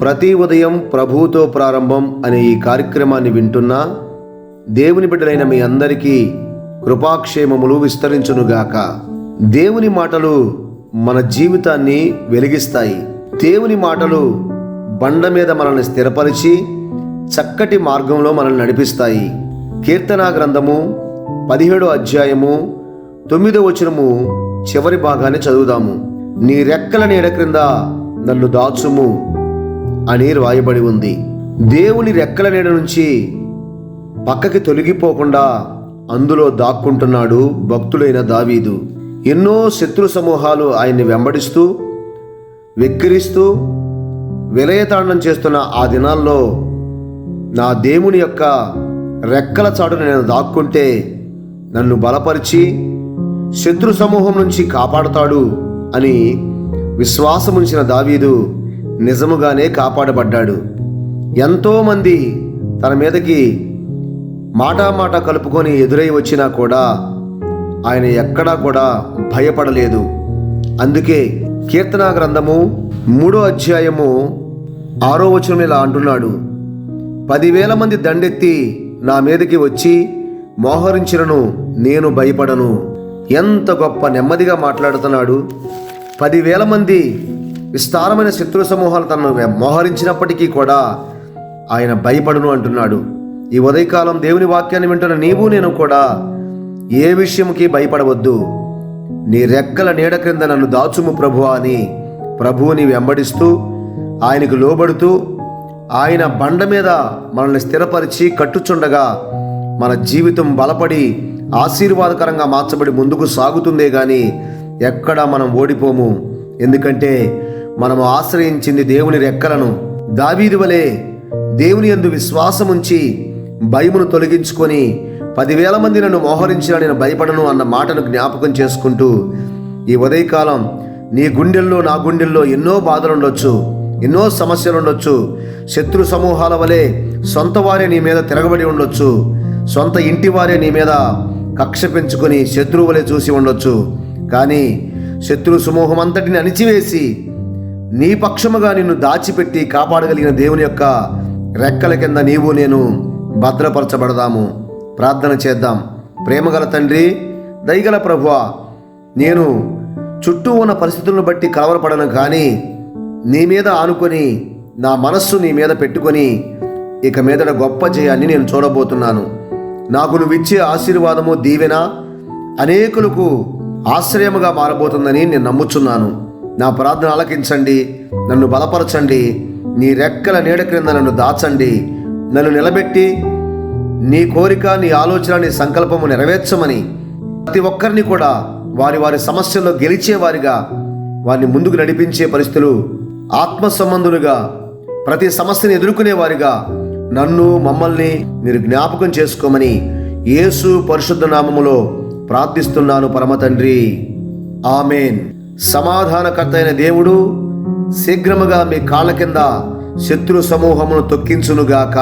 ప్రతి ఉదయం ప్రభువుతో ప్రారంభం అనే ఈ కార్యక్రమాన్ని వింటున్న దేవుని బిడ్డలైన మీ అందరికీ కృపాక్షేమములు విస్తరించునుగాక. దేవుని మాటలు మన జీవితాన్ని వెలిగిస్తాయి. దేవుని మాటలు బండ మీద మనల్ని స్థిరపరిచి చక్కటి మార్గంలో మనల్ని నడిపిస్తాయి. కీర్తనా గ్రంథము 17వ అధ్యాయము 9వ వచనము చివరి భాగాన్ని చదువుదాము. నీ రెక్కల నీడ క్రింద నన్ను దాచుము అని రాయబడి ఉంది. దేవుని రెక్కల నీడ నుంచి పక్కకి తొలగిపోకుండా అందులో దాక్కుంటున్నాడు భక్తుడైన దావీదు. ఎన్నో శత్రు సమూహాలు ఆయన్ని వెంబడిస్తూ వెక్కిరిస్తూ విలయతాండం చేస్తున్న ఆ దినాల్లో నా దేవుని యొక్క రెక్కల చాటున నేను దాక్కుంటే నన్ను బలపరిచి శత్రు సమూహం నుంచి కాపాడుతాడు అని విశ్వాసముంచిన దావీదు నిజముగానే కాపాడబడ్డాడు. ఎంతోమంది తన మీదకి మాట కలుపుకొని ఎదురై వచ్చినా కూడా ఆయన ఎక్కడా కూడా భయపడలేదు. అందుకే కీర్తనా గ్రంథము 3వ అధ్యాయము 6వ వచనం ఇలా అంటున్నాడు, 10,000 మంది దండెత్తి నా మీదకి వచ్చి మోహరించినను నేను భయపడను. ఎంత గొప్ప నెమ్మదిగా మాట్లాడుతున్నాడు. 10,000 మంది విస్తారమైన శత్రు సమూహాలు తనను మోహరించినప్పటికీ కూడా ఆయన భయపడును అంటున్నాడు. ఈ ఉదయకాలం దేవుని వాక్యాన్ని వింటున్న నీవు నేను కూడా ఏ విషయంకి భయపడవద్దు. నీ రెక్కల నీడ క్రింద నన్ను దాచుము ప్రభువా అని ప్రభువుని వెంబడిస్తూ ఆయనకు లోబడుతూ ఆయన బండ మీద మనల్ని స్థిరపరిచి కట్టుచుండగా మన జీవితం బలపడి ఆశీర్వాదకరంగా మార్చబడి ముందుకు సాగుతుందే కానీ ఎక్కడా మనం ఓడిపోము. ఎందుకంటే మనము ఆశ్రయించింది దేవుని రెక్కలను. దావీదు వలె దేవుని యందు విశ్వాసముంచి భయమును తొలగించుకొని 10,000 మంది నన్ను మోహరించినా నేను భయపడను అన్న మాటను జ్ఞాపకం చేసుకుంటూ ఈ ఉదయకాలం నీ గుండెల్లో నా గుండెల్లో ఎన్నో బాధలు ఉండొచ్చు, ఎన్నో సమస్యలు ఉండొచ్చు. శత్రు సమూహాల వలె సొంత వారే నీ మీద తిరగబడి ఉండొచ్చు, సొంత ఇంటి వారే నీ మీద కక్ష పెంచుకొని శత్రువు వలె చూసి ఉండొచ్చు. కానీ శత్రు సమూహం అంతటిని అణిచివేసి నీ పక్షముగా నిన్ను దాచిపెట్టి కాపాడగలిగిన దేవుని యొక్క రెక్కల కింద నీవు నేను భద్రపరచబడదాము. ప్రార్థన చేద్దాం. ప్రేమగల తండ్రి, దయగల ప్రభువా, నేను చుట్టూ ఉన్న పరిస్థితులను బట్టి కలవరపడను, కానీ నీ మీద ఆనుకొని నా మనస్సు నీ మీద పెట్టుకొని ఇక మీదట గొప్ప జయాన్ని నేను చూడబోతున్నాను. నాకు నువ్వు ఇచ్చే ఆశీర్వాదము దీవెన అనేకులకు ఆశ్రయముగా మారబోతుందని నేను నమ్ముచున్నాను. నా ప్రార్థన ఆలకించండి, నన్ను బలపరచండి, నీ రెక్కల నీడ క్రింద నన్ను దాచండి, నన్ను నిలబెట్టి నీ కోరిక, నీ ఆలోచన, నీ సంకల్పము నెరవేర్చమని ప్రతి ఒక్కరిని కూడా వారి వారి సమస్యల్లో గెలిచేవారిగా, వారిని ముందుకు నడిపించే పరిస్థితులు, ఆత్మ సంబంధులుగా ప్రతి సమస్యను ఎదుర్కొనేవారిగా నన్ను మమ్మల్ని మీరు జ్ఞాపకం చేసుకోమని యేసు పరిశుద్ధ నామములో ప్రార్థిస్తున్నాను పరమ తండ్రి. ఆమెన్. సమాధానకర్త అయిన దేవుడు శీఘ్రముగా మీ కాళ్ళ కింద శత్రు సమూహమును తొక్కించునుగాక.